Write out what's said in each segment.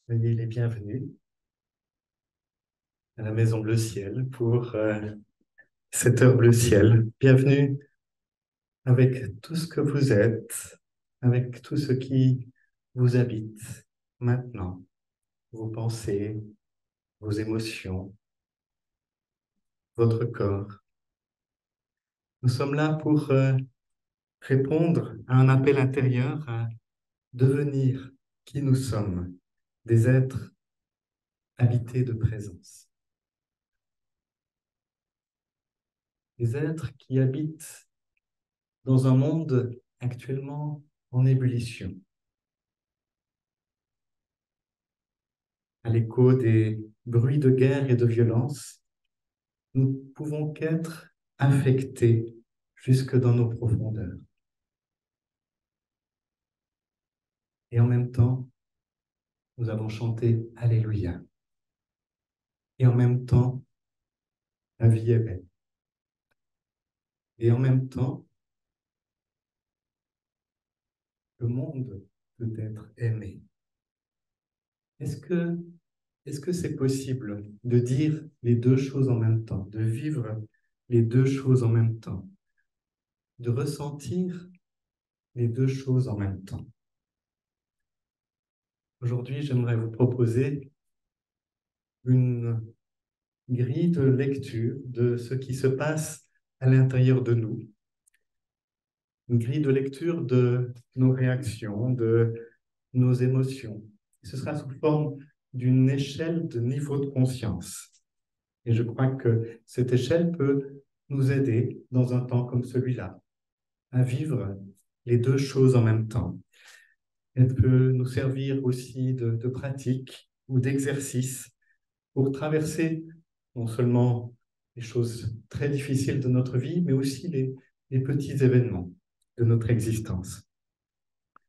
Soyez les bienvenus à la Maison Bleu Ciel pour cette heure bleu ciel. Bienvenue avec tout ce que vous êtes, avec tout ce qui vous habite maintenant, vos pensées, vos émotions, votre corps. Nous sommes là pour répondre à un appel intérieur à devenir qui nous sommes, des êtres habités de présence, des êtres qui habitent dans un monde actuellement en ébullition, à l'écho des bruits de guerre et de violence, nous pouvons qu'être affectés jusque dans nos profondeurs. Et en même temps, nous avons chanté Alléluia. Et en même temps, la vie est belle. Et en même temps, le monde peut être aimé. Est-ce que est-ce que c'est possible de dire les deux choses en même temps, de vivre les deux choses en même temps, de ressentir les deux choses en même temps? Aujourd'hui, j'aimerais vous proposer une grille de lecture de ce qui se passe à l'intérieur de nous, une grille de lecture de nos réactions, de nos émotions. Ce sera sous forme d'une échelle de niveau de conscience. Et je crois que cette échelle peut nous aider dans un temps comme celui-là à vivre les deux choses en même temps. Elle peut nous servir aussi de pratique ou d'exercice pour traverser non seulement les choses très difficiles de notre vie, mais aussi les petits événements de notre existence.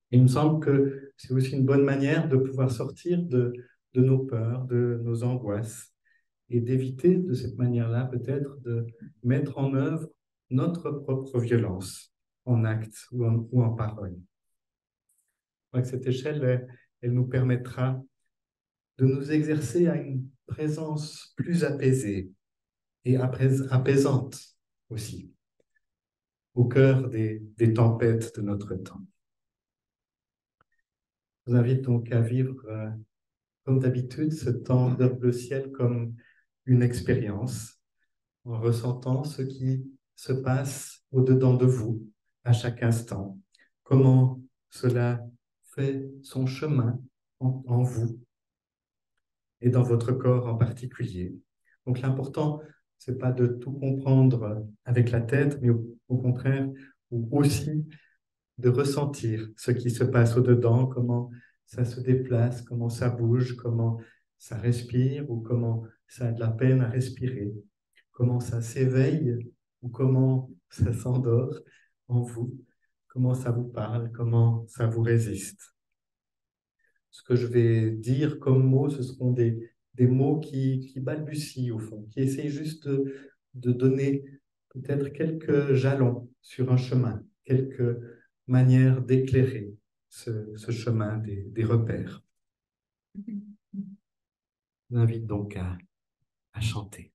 Et il me semble que c'est aussi une bonne manière de pouvoir sortir de nos peurs, de nos angoisses, et d'éviter de cette manière-là peut-être de mettre en œuvre notre propre violence en acte ou en parole. Je crois que cette échelle, elle nous permettra de nous exercer à une présence plus apaisée et apaisante aussi, au cœur des tempêtes de notre temps. Je vous invite donc à vivre, comme d'habitude, ce temps d'heure bleu ciel comme une expérience, en ressentant ce qui se passe au-dedans de vous à chaque instant, comment cela fait son chemin en vous et dans votre corps en particulier. Donc l'important, c'est pas de tout comprendre avec la tête, mais au contraire, ou aussi de ressentir ce qui se passe au-dedans, comment ça se déplace, comment ça bouge, comment ça respire ou comment ça a de la peine à respirer, comment ça s'éveille ou comment ça s'endort en vous, comment ça vous parle, comment ça vous résiste. Ce que je vais dire comme mots, ce seront des mots qui balbutient au fond, qui essayent juste de donner peut-être quelques jalons sur un chemin, quelques manières d'éclairer ce chemin des repères. Je vous invite donc à chanter.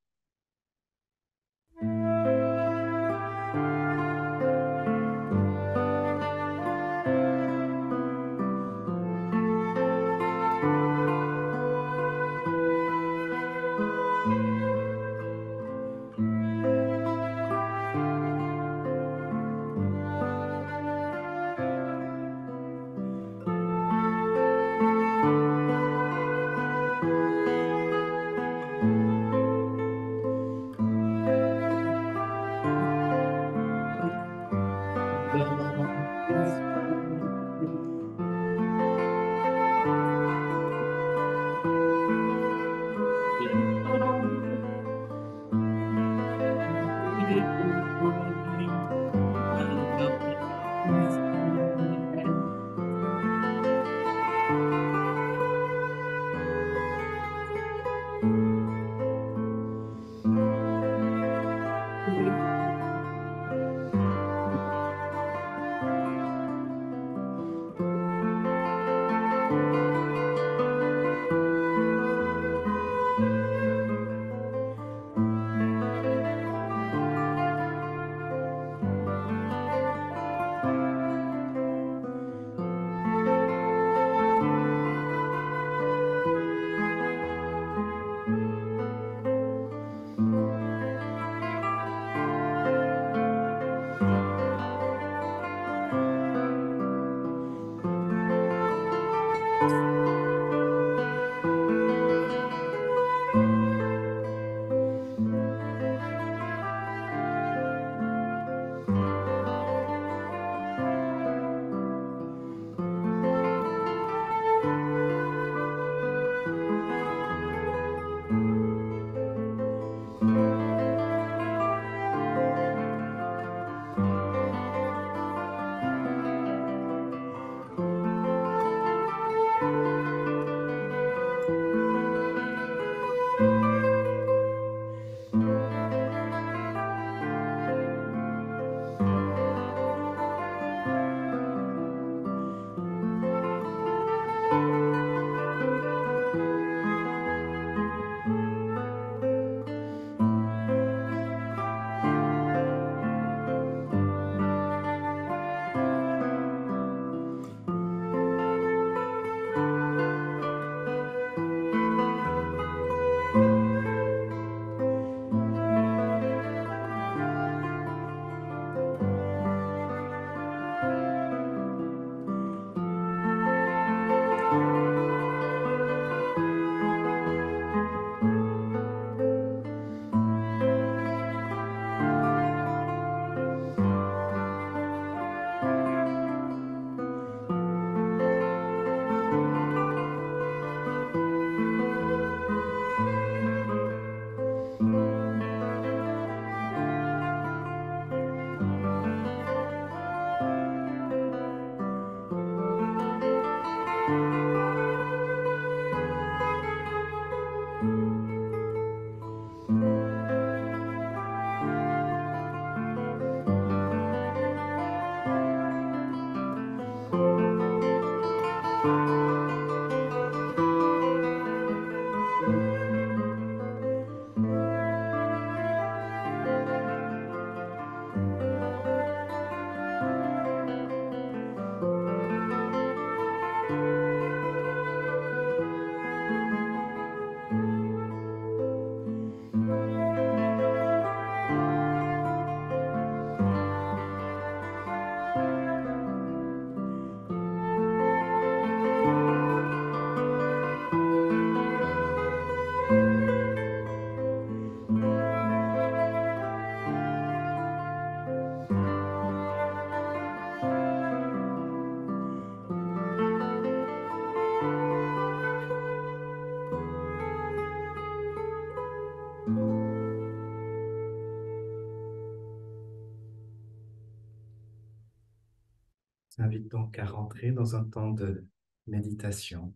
Je vous invite donc à rentrer dans un temps de méditation,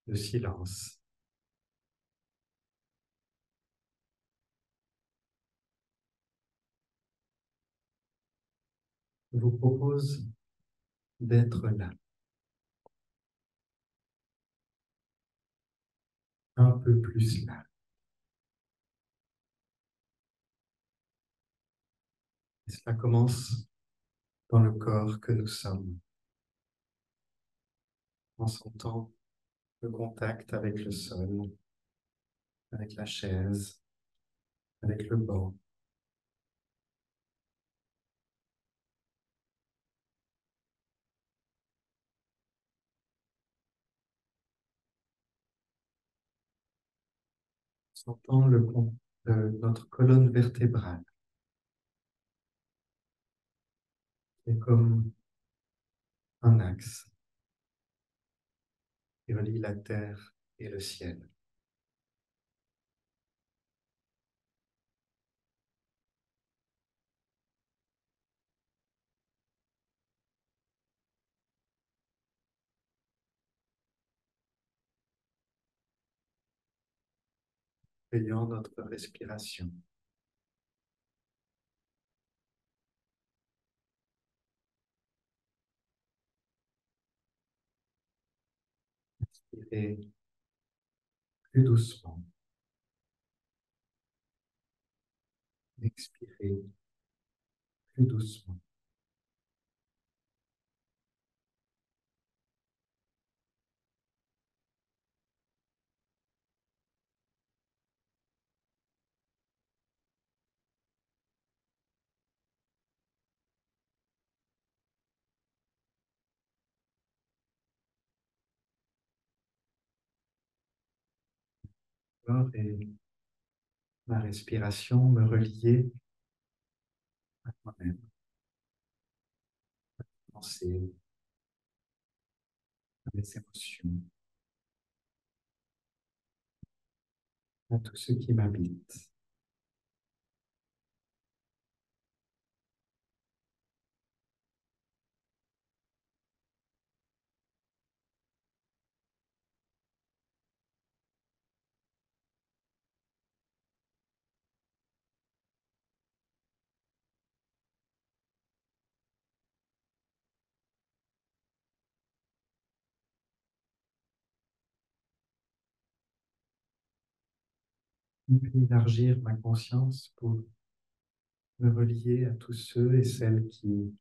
de silence. Je vous propose d'être là, un peu plus là. Et cela commence dans le corps que nous sommes, en sentant le contact avec le sol, avec la chaise, avec le banc. Sentant notre colonne vertébrale, qui est comme un axe qui relie la terre et le ciel. Ayant notre respiration. Inspirez plus doucement. Expirez plus doucement. corps et ma respiration, me relier à moi-même, penser à mes émotions, à tout ce qui m'habite. Et puis élargir ma conscience pour me relier à tous ceux et celles qui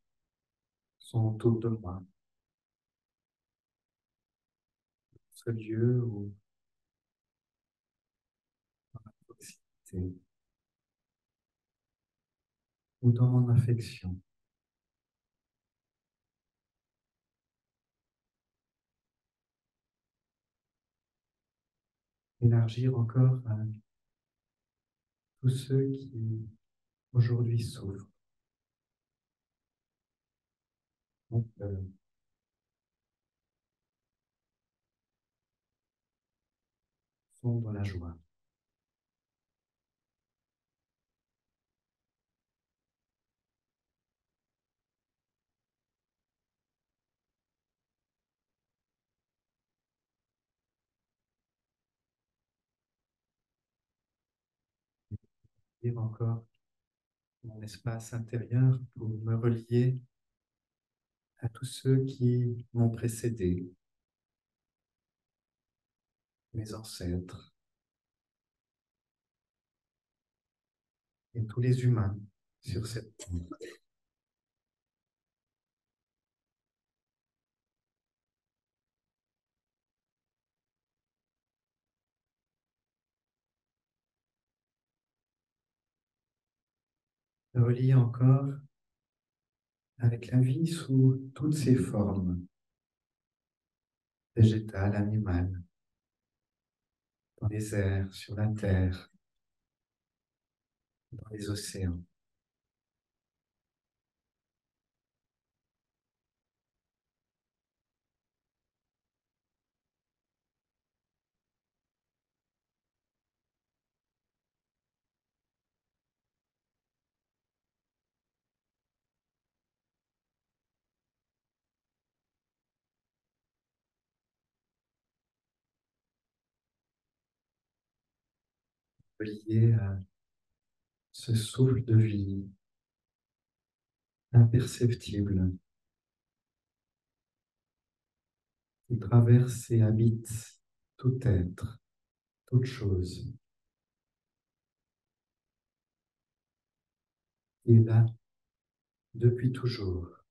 sont autour de moi, ce lieu ou proximité, ou dans mon affection. Élargir encore à tous ceux qui aujourd'hui souffrent, donc, sont dans la joie. Dire encore mon espace intérieur pour me relier à tous ceux qui m'ont précédé, mes ancêtres et tous les humains sur cette terre. Me relier encore avec la vie sous toutes ses formes, végétale, animale, dans les airs, sur la terre, dans les océans. Relié à ce souffle de vie imperceptible qui traverse et habite tout être, toute chose, qui est là depuis toujours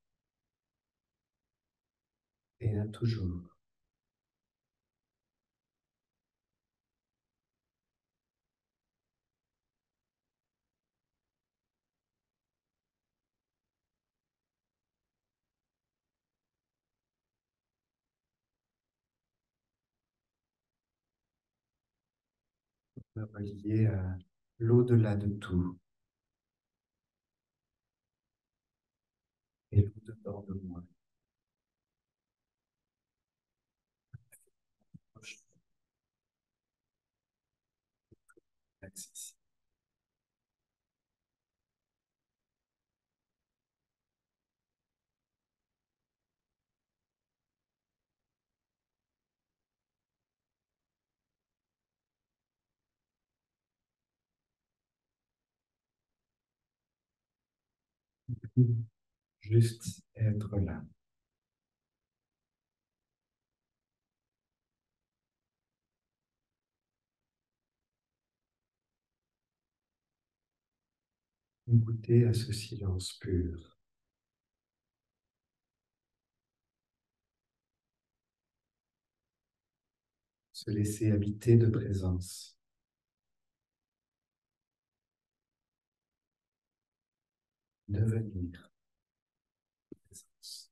et à toujours. Me relier à l'au-delà de tout et l'au-dedans de moi. Proche, accessible. Juste être là. Goûter à ce silence pur. Se laisser habiter de présence. Devenir présence.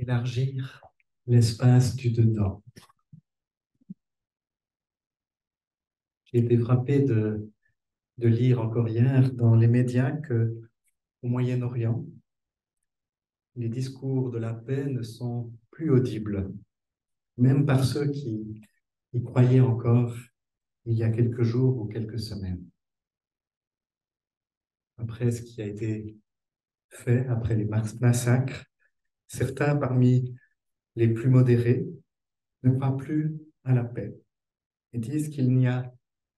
élargir l'espace du dedans. J'ai été frappé de lire encore hier dans les médias que au Moyen-Orient, les discours de la paix ne sont plus audibles, même par ceux qui y croyaient encore il y a quelques jours ou quelques semaines. Après ce qui a été fait, après les massacres, certains parmi les plus modérés ne croient plus à la paix et disent qu'il n'y a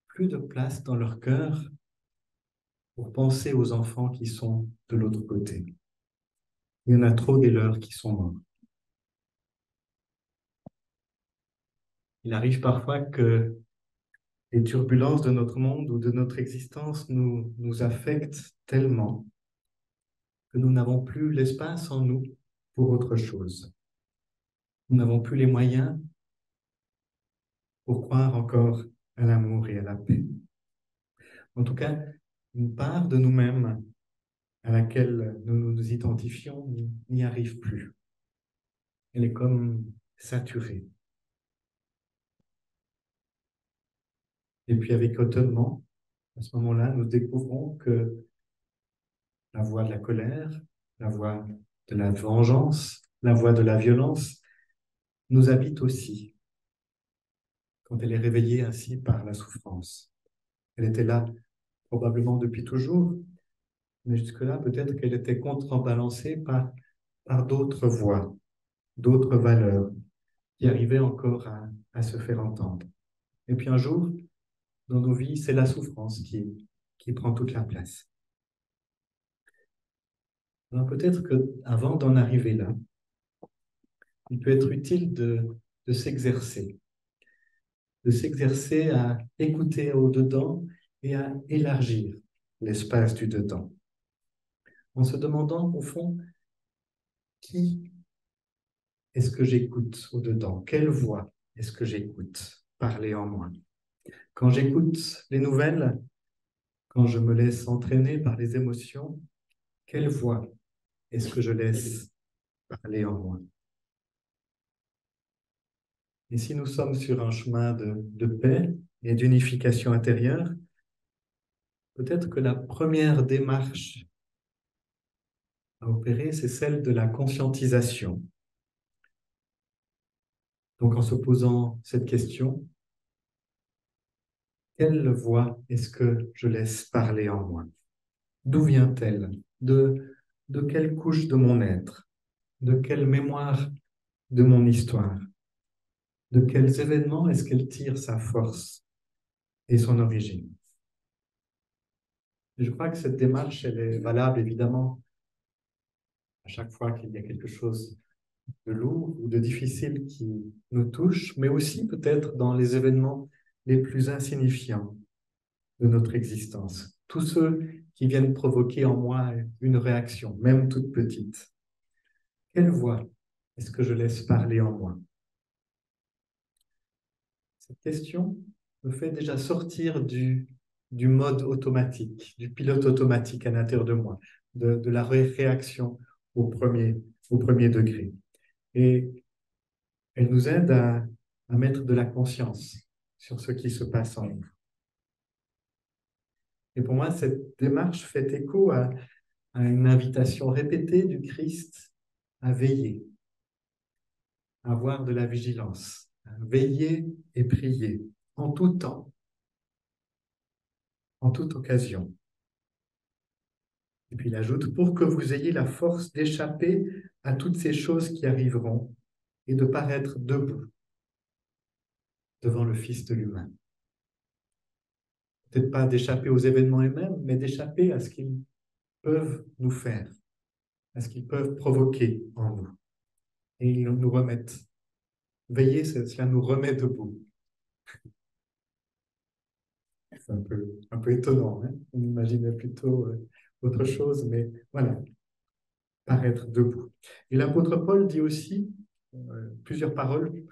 plus de place dans leur cœur pour penser aux enfants qui sont de l'autre côté. Il y en a trop des leurs qui sont morts. Il arrive parfois que les turbulences de notre monde ou de notre existence nous affectent tellement que nous n'avons plus l'espace en nous pour autre chose. Nous n'avons plus les moyens pour croire encore à l'amour et à la paix. En tout cas, une part de nous-mêmes à laquelle nous nous identifions n'y arrive plus. Elle est comme saturée. Et puis avec étonnement, à ce moment-là, nous découvrons que la voix de la colère, la voix de la vengeance, la voix de la violence nous habite aussi quand elle est réveillée ainsi par la souffrance. Elle était là probablement depuis toujours, mais jusque-là, peut-être qu'elle était contrebalancée par d'autres voix, d'autres valeurs qui arrivaient encore à se faire entendre. Et puis un jour, dans nos vies, c'est la souffrance qui prend toute la place. Alors peut-être qu'avant d'en arriver là, il peut être utile de s'exercer à écouter au-dedans et à élargir l'espace du dedans, en se demandant au fond, qui est-ce que j'écoute au-dedans? Quelle voix est-ce que j'écoute parler en moi? Quand j'écoute les nouvelles, quand je me laisse entraîner par les émotions, quelle voix est-ce que je laisse parler en moi? Et si nous sommes sur un chemin de paix et d'unification intérieure, peut-être que la première démarche à opérer, c'est celle de la conscientisation. Donc en se posant cette question, quelle voix est-ce que je laisse parler en moi? D'où vient-elle? De quelle couche de mon être? De quelle mémoire de mon histoire? De quels événements est-ce qu'elle tire sa force et son origine? Et je crois que cette démarche, elle est valable évidemment à chaque fois qu'il y a quelque chose de lourd ou de difficile qui nous touche, mais aussi peut-être dans les événements les plus insignifiants de notre existence. Tous ceux qui viennent provoquer en moi une réaction, même toute petite. Quelle voix est-ce que je laisse parler en moi? Cette question me fait déjà sortir du mode automatique, du pilote automatique à l'intérieur de moi, de la réaction au premier degré. Et elle nous aide à mettre de la conscience sur ce qui se passe en nous. Et pour moi, cette démarche fait écho à une invitation répétée du Christ à veiller, à avoir de la vigilance, à veiller et prier en tout temps, en toute occasion. Et puis il ajoute, pour que vous ayez la force d'échapper à toutes ces choses qui arriveront et de paraître debout devant le Fils de l'humain. Peut-être pas d'échapper aux événements eux-mêmes, mais d'échapper à ce qu'ils peuvent nous faire, à ce qu'ils peuvent provoquer en nous. Et ils nous remettent. Veiller, cela nous remet debout. C'est un peu étonnant, hein? On imaginait plutôt autre chose, mais voilà, paraître debout. Et l'apôtre Paul dit aussi plusieurs paroles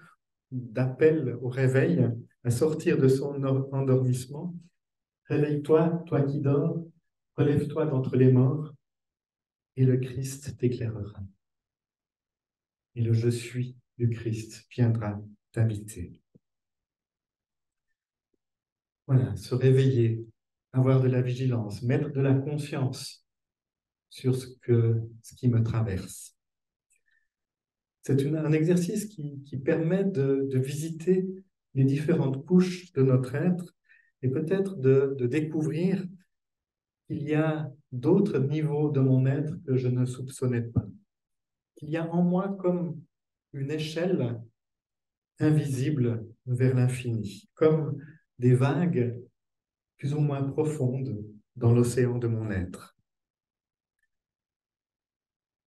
d'appel au réveil, à sortir de son endormissement. Réveille-toi, toi qui dors, relève-toi d'entre les morts, et le Christ t'éclairera. et le je suis du Christ viendra t'habiter. Voilà, se réveiller, avoir de la vigilance, mettre de la conscience sur ce qui me traverse. C'est un exercice qui permet de visiter les différentes couches de notre être et peut-être de découvrir qu'il y a d'autres niveaux de mon être que je ne soupçonnais pas. Qu'il y a en moi comme une échelle invisible vers l'infini, comme des vagues plus ou moins profondes dans l'océan de mon être.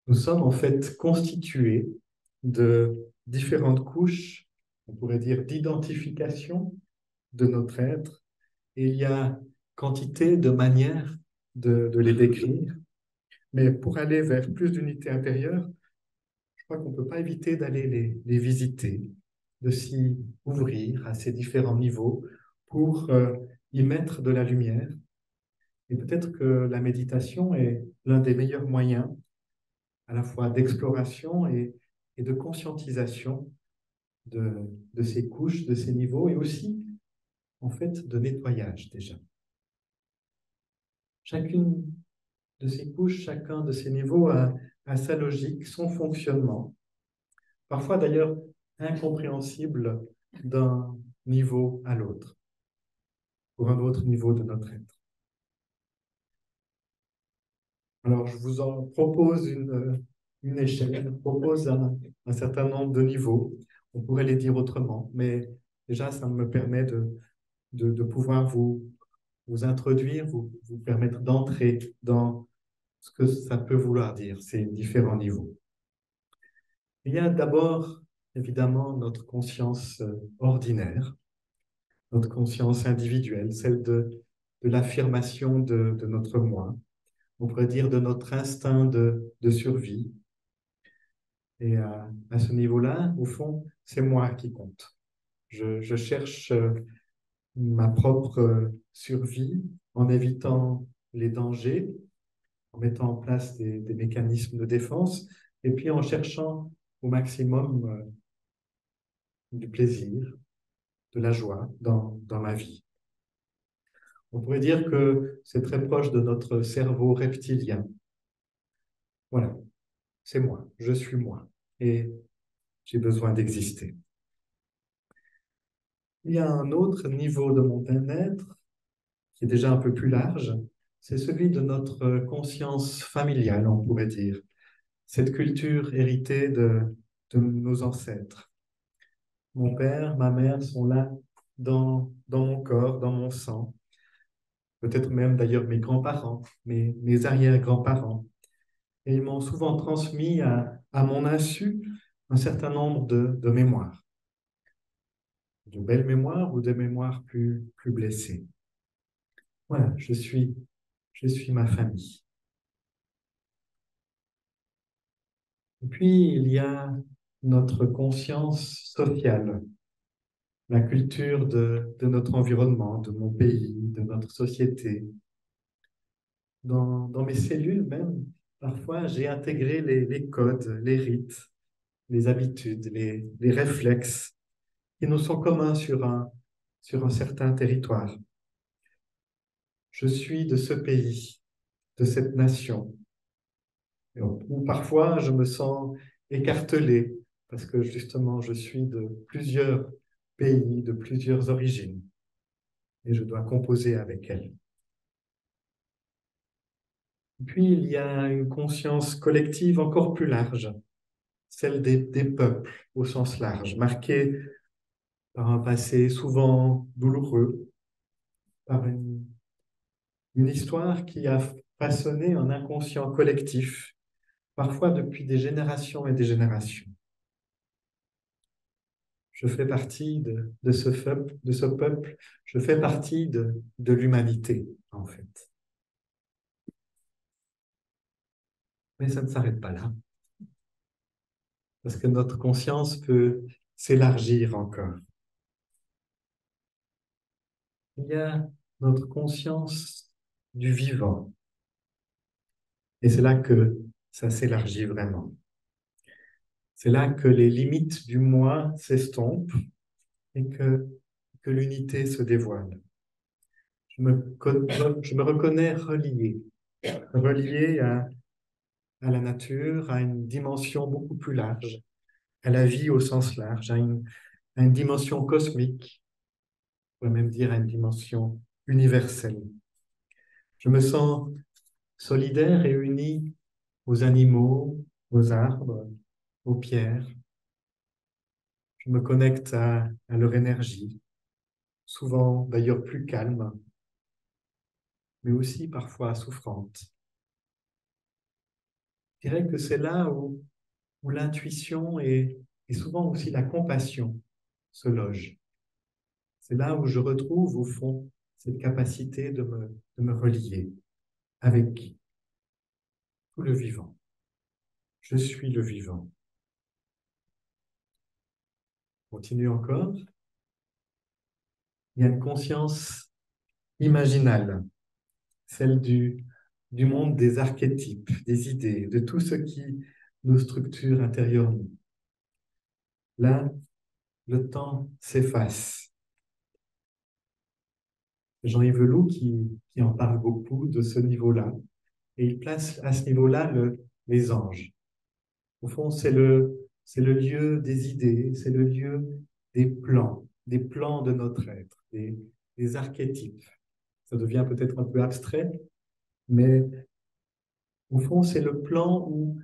Nous sommes en fait constitués de différentes couches, on pourrait dire d'identification de notre être, et il y a quantité de manières de les décrire. Mais pour aller vers plus d'unité intérieure, je crois qu'on ne peut pas éviter d'aller les visiter, de s'y ouvrir à ces différents niveaux pour y mettre de la lumière. Et peut-être que la méditation est l'un des meilleurs moyens à la fois d'exploration et de conscientisation de, de ces couches, de ces niveaux, et aussi en fait de nettoyage déjà. Chacune de ces couches, chacun de ces niveaux a sa logique, son fonctionnement, parfois d'ailleurs incompréhensible d'un niveau à l'autre, pour un autre niveau de notre être. Alors je vous en propose une échelle, je vous propose un certain nombre de niveaux. On pourrait les dire autrement, mais déjà ça me permet de pouvoir vous introduire, vous permettre d'entrer dans ce que ça peut vouloir dire, ces différents niveaux. Il y a d'abord, évidemment, notre conscience ordinaire, notre conscience individuelle, celle de l'affirmation de notre moi, on pourrait dire de notre instinct de survie. Et à ce niveau-là, au fond, c'est moi qui compte. Je cherche ma propre survie en évitant les dangers, en mettant en place des mécanismes de défense, et puis en cherchant au maximum du plaisir, de la joie dans ma vie. On pourrait dire que c'est très proche de notre cerveau reptilien. Voilà, c'est moi, je suis moi, et j'ai besoin d'exister. Il y a un autre niveau de mon bien-être qui est déjà un peu plus large, c'est celui de notre conscience familiale, on pourrait dire. Cette culture héritée de nos ancêtres. Mon père, ma mère sont là dans mon corps, dans mon sang. Peut-être même d'ailleurs mes grands-parents, mes arrière-grands-parents. Et ils m'ont souvent transmis à mon insu un certain nombre de mémoires. De belles mémoires ou des mémoires plus blessées. Voilà, je suis ma famille. Et puis, il y a notre conscience sociale, la culture de notre environnement, de mon pays, de notre société. Dans mes cellules même, parfois, j'ai intégré les codes, les rites, les habitudes, les réflexes qui nous sont communs sur un certain territoire. Je suis de ce pays, de cette nation, où parfois je me sens écartelé parce que justement je suis de plusieurs pays, de plusieurs origines et je dois composer avec elles. Puis il y a une conscience collective encore plus large, celle des peuples au sens large, marquée par un passé souvent douloureux, par une histoire qui a façonné un inconscient collectif, parfois depuis des générations et des générations. Je fais partie de ce peuple, je fais partie de l'humanité, en fait. Mais ça ne s'arrête pas là, parce que notre conscience peut s'élargir encore. Il y a notre conscience du vivant, et c'est là que ça s'élargit vraiment. C'est là que les limites du moi s'estompent et que l'unité se dévoile. Je me reconnais relié à la nature, à une dimension beaucoup plus large, à la vie au sens large, à une dimension cosmique, on pourrait même dire à une dimension universelle. Je me sens solidaire et uni aux animaux, aux arbres, aux pierres. Je me connecte à leur énergie, souvent d'ailleurs plus calme, mais aussi parfois souffrante. Je dirais que c'est là où l'intuition et souvent aussi la compassion se logent. C'est là où je retrouve au fond cette capacité de me relier avec tout le vivant. Je suis le vivant. Continue encore. Il y a une conscience imaginale, celle du monde des archétypes, des idées, de tout ce qui nous structure intérieurement. Là, le temps s'efface. Jean-Yves Leloup qui en parle beaucoup de ce niveau-là. Et il place à ce niveau-là les anges. Au fond, c'est le lieu des idées, c'est le lieu des plans de notre être, des archétypes. Ça devient peut-être un peu abstrait, mais au fond, c'est le plan où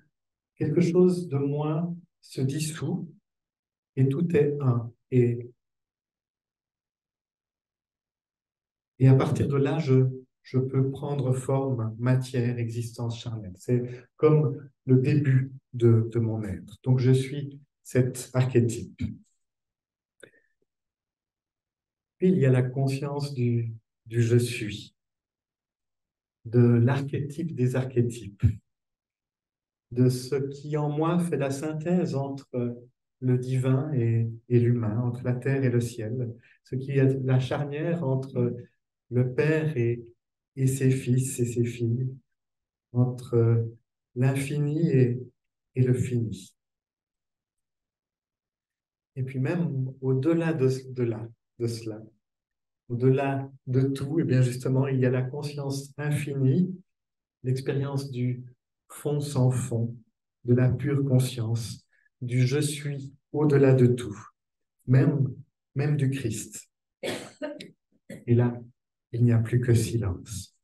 quelque chose de moi se dissout et tout est un. Et à partir de là, je peux prendre forme, matière, existence charnelle. C'est comme le début de mon être. Donc, je suis cet archétype. Puis, il y a la conscience du je suis, de l'archétype des archétypes, de ce qui en moi fait la synthèse entre le divin et l'humain, entre la terre et le ciel, ce qui est la charnière entre le Père et ses fils et ses filles, entre l'infini et le fini. Et puis même au-delà de cela, au-delà de tout, et bien justement, il y a la conscience infinie, l'expérience du fond sans fond, de la pure conscience, du je suis au-delà de tout, même du Christ. Et là, il n'y a plus que silence.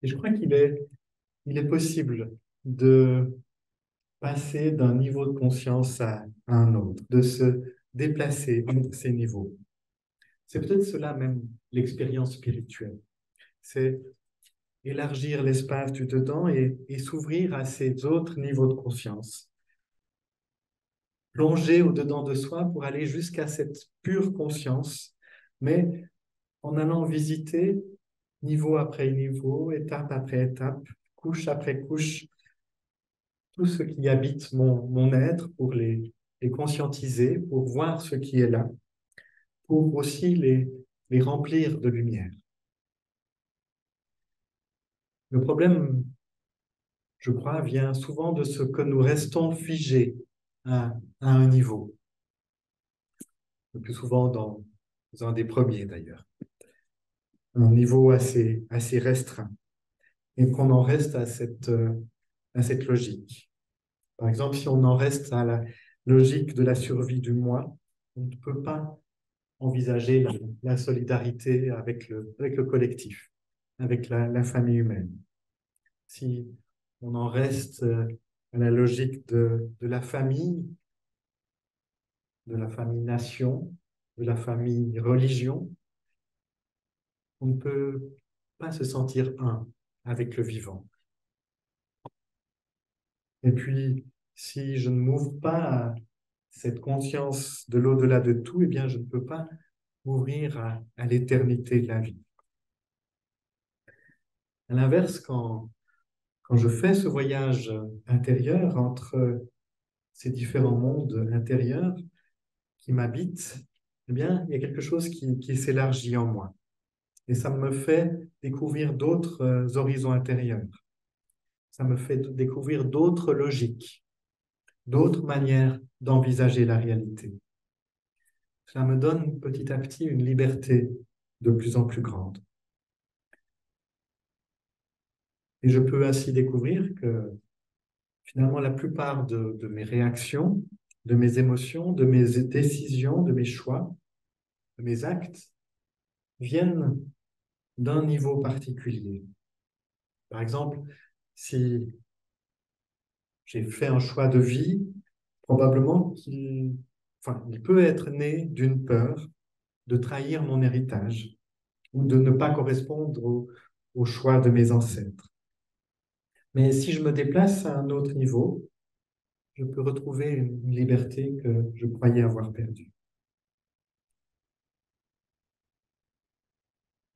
Et je crois il est possible de passer d'un niveau de conscience à un autre, de se déplacer entre ces niveaux. C'est peut-être cela même l'expérience spirituelle. C'est élargir l'espace du dedans et s'ouvrir à ces autres niveaux de conscience. Plonger au-dedans de soi pour aller jusqu'à cette pure conscience, mais en allant visiter niveau après niveau, étape après étape, couche après couche, tout ce qui habite mon être pour les conscientiser, pour voir ce qui est là, pour aussi les remplir de lumière. Le problème, je crois, vient souvent de ce que nous restons figés à un niveau, le plus souvent dans un des premiers d'ailleurs, un niveau assez restreint, et qu'on en reste à cette logique. Par exemple, si on en reste à la logique de la survie du moi, on ne peut pas envisager la solidarité avec le collectif, avec la famille humaine. Si on en reste à la logique de la famille, de la famille nation, de la famille religion, on ne peut pas se sentir un avec le vivant. Et puis, si je ne m'ouvre pas à cette conscience de l'au-delà de tout, eh bien, je ne peux pas m'ouvrir à l'éternité de la vie. À l'inverse, quand je fais ce voyage intérieur entre ces différents mondes intérieurs qui m'habitent, eh bien, il y a quelque chose qui s'élargit en moi. Et ça me fait découvrir d'autres horizons intérieurs. Ça me fait découvrir d'autres logiques. d'autres manières d'envisager la réalité. Cela me donne petit à petit une liberté de plus en plus grande. Et je peux ainsi découvrir que finalement la plupart de mes réactions, de mes émotions, de mes décisions, de mes choix, de mes actes viennent d'un niveau particulier. Par exemple, si j'ai fait un choix de vie, probablement il peut être né d'une peur de trahir mon héritage ou de ne pas correspondre au choix de mes ancêtres. Mais si je me déplace à un autre niveau, je peux retrouver une liberté que je croyais avoir perdue.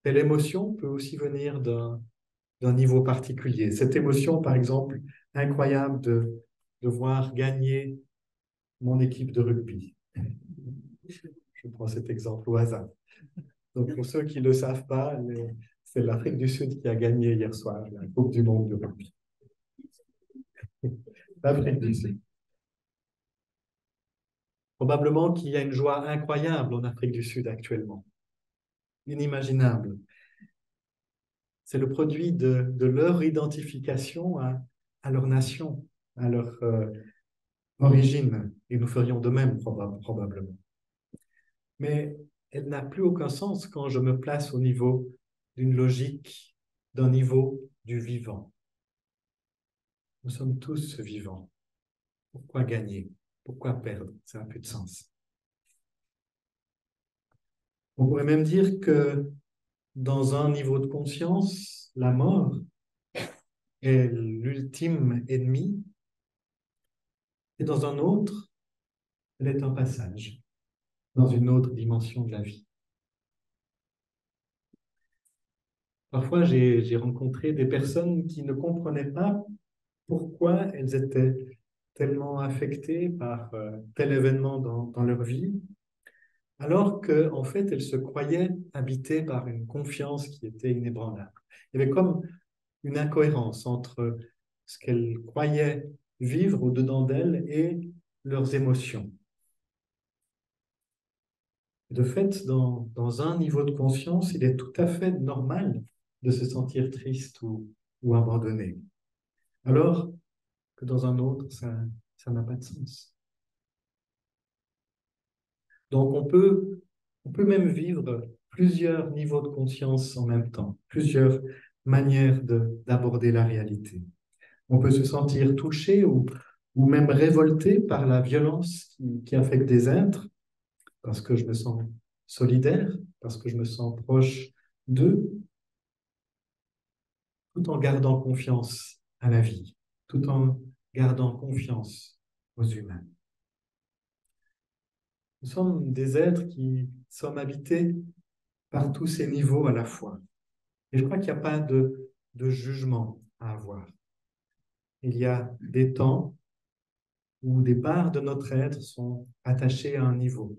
Telle émotion peut aussi venir d'un niveau particulier. Cette émotion, par exemple, incroyable de voir gagner mon équipe de rugby. Je prends cet exemple au hasard. Donc, pour ceux qui ne le savent pas, c'est l'Afrique du Sud qui a gagné hier soir la Coupe du Monde de rugby. L'Afrique du Sud. Probablement qu'il y a une joie incroyable en Afrique du Sud actuellement. Inimaginable. C'est le produit de leur identification à leur nation, à leur origine. Et nous ferions de même probablement. Mais elle n'a plus aucun sens quand je me place au niveau d'une logique, d'un niveau du vivant. Nous sommes tous vivants. Pourquoi gagner? Pourquoi perdre? Ça n'a plus de sens. On pourrait même dire que dans un niveau de conscience, la mort est l'ultime ennemi, et dans un autre, elle est un passage, dans une autre dimension de la vie. Parfois, j'ai rencontré des personnes qui ne comprenaient pas pourquoi elles étaient tellement affectées par tel événement dans leur vie, alors qu'en fait, elles se croyaient habitées par une confiance qui était inébranlable. Il y avait comme une incohérence entre ce qu'elles croyaient vivre au-dedans d'elles et leurs émotions. De fait, dans un niveau de conscience, il est tout à fait normal de se sentir triste ou abandonné, alors que dans un autre, ça n'a pas de sens. Donc on peut même vivre plusieurs niveaux de conscience en même temps, plusieurs manières d'aborder la réalité. On peut se sentir touché ou même révolté par la violence qui affecte des êtres, parce que je me sens solidaire, parce que je me sens proche d'eux, tout en gardant confiance à la vie, tout en gardant confiance aux humains. Nous sommes des êtres qui sommes habités par tous ces niveaux à la fois. Et je crois qu'il n'y a pas de jugement à avoir. Il y a des temps où des parts de notre être sont attachées à un niveau.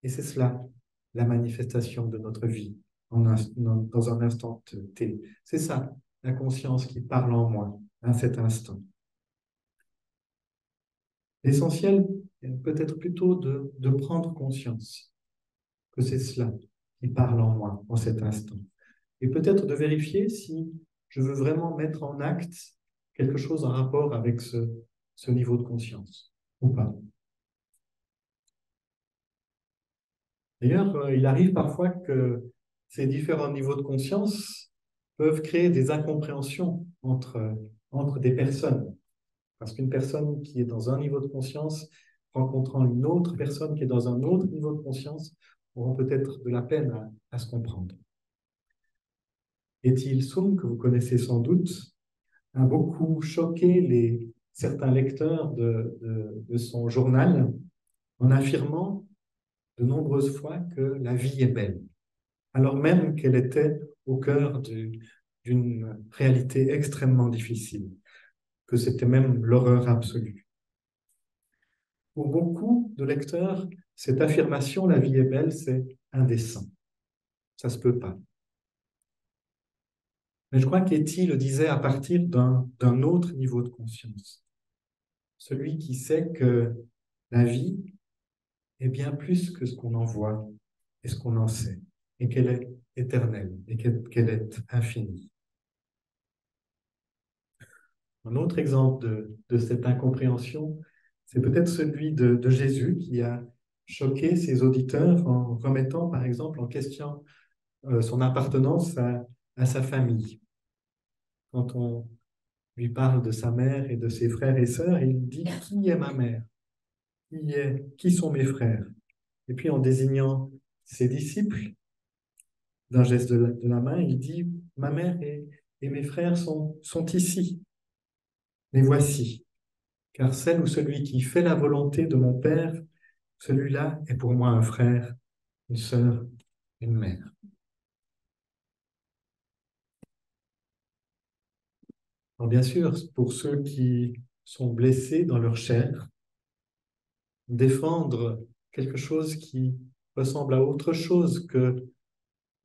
Et c'est cela, la manifestation de notre vie dans un instant T. C'est ça, la conscience qui parle en moi à cet instant. L'essentiel est peut-être plutôt de prendre conscience que c'est cela qui parle en moi en cet instant. Et peut-être de vérifier si je veux vraiment mettre en acte quelque chose en rapport avec ce niveau de conscience ou pas. D'ailleurs, il arrive parfois que ces différents niveaux de conscience peuvent créer des incompréhensions entre des personnes. Parce qu'une personne qui est dans un niveau de conscience rencontrant une autre personne qui est dans un autre niveau de conscience auront peut-être de la peine à se comprendre. Ethel Sum, que vous connaissez sans doute, a beaucoup choqué certains lecteurs de son journal en affirmant de nombreuses fois que la vie est belle, alors même qu'elle était au cœur d'une réalité extrêmement difficile, que c'était même l'horreur absolue. Pour beaucoup de lecteurs, cette affirmation, la vie est belle, c'est indécent. Ça ne se peut pas. Mais je crois qu'Etty le disait à partir d'un autre niveau de conscience. celui qui sait que la vie est bien plus que ce qu'on en voit et ce qu'on en sait, et qu'elle est éternelle et qu'elle est infinie. Un autre exemple de cette incompréhension, c'est peut-être celui de Jésus qui a choqué ses auditeurs en remettant par exemple en question son appartenance à sa famille. Quand on lui parle de sa mère et de ses frères et sœurs, il dit qui est ma mère? Qui sont mes frères? Et puis en désignant ses disciples, d'un geste de la main, il dit ma mère et mes frères sont ici, les voici. Car celle ou celui qui fait la volonté de mon Père, celui-là est pour moi un frère, une sœur, une mère. Alors bien sûr, pour ceux qui sont blessés dans leur chair, défendre quelque chose qui ressemble à autre chose que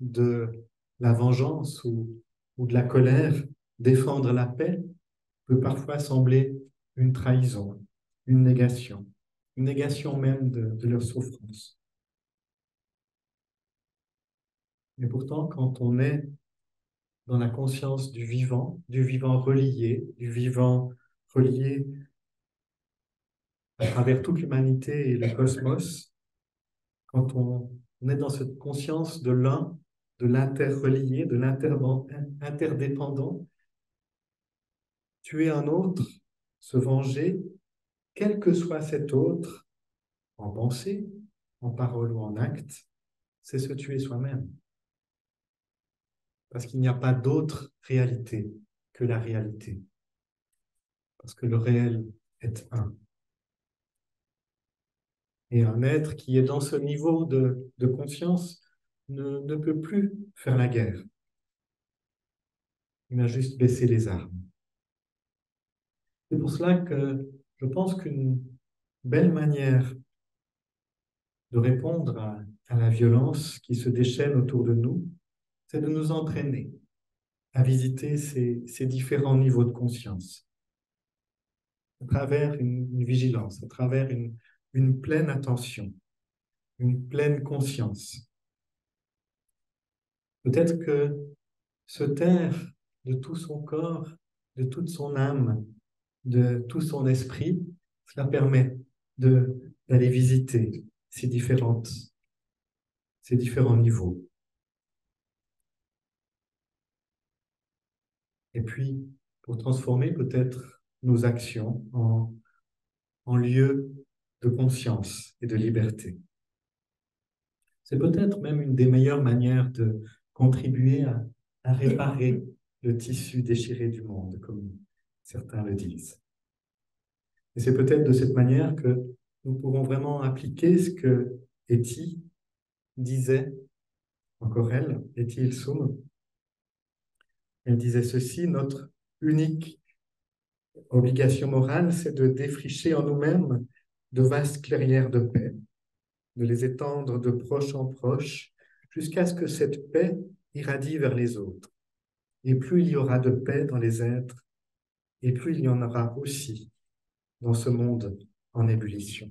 de la vengeance ou de la colère, défendre la paix peut parfois sembler une trahison, une négation même de leur souffrance. Et pourtant, quand on est dans la conscience du vivant du vivant relié à travers toute l'humanité et le cosmos, quand on est dans cette conscience de l'un, de l'interrelié, de l'interdépendant, tuer un autre, se venger, quel que soit cet autre, en pensée, en parole ou en acte, c'est se tuer soi-même. Parce qu'il n'y a pas d'autre réalité que la réalité. Parce que le réel est un. Et un être qui est dans ce niveau de conscience ne peut plus faire la guerre. Il a juste baissé les armes. C'est pour cela que je pense qu'une belle manière de répondre à la violence qui se déchaîne autour de nous, c'est de nous entraîner à visiter ces différents niveaux de conscience, à travers une vigilance, à travers une pleine attention, une pleine conscience. Peut-être que se taire de tout son corps, de toute son âme, de tout son esprit, cela permet d'aller visiter ces différents niveaux. Et puis, pour transformer peut-être nos actions en lieu de conscience et de liberté. C'est peut-être même une des meilleures manières de contribuer à réparer le tissu déchiré du monde, comme certains le disent. Et c'est peut-être de cette manière que nous pourrons vraiment appliquer ce que Etty disait, encore elle, Etty Hillesum. Elle disait ceci, notre unique obligation morale, c'est de défricher en nous-mêmes de vastes clairières de paix, de les étendre de proche en proche, jusqu'à ce que cette paix irradie vers les autres. Et plus il y aura de paix dans les êtres, et plus il y en aura aussi dans ce monde en ébullition.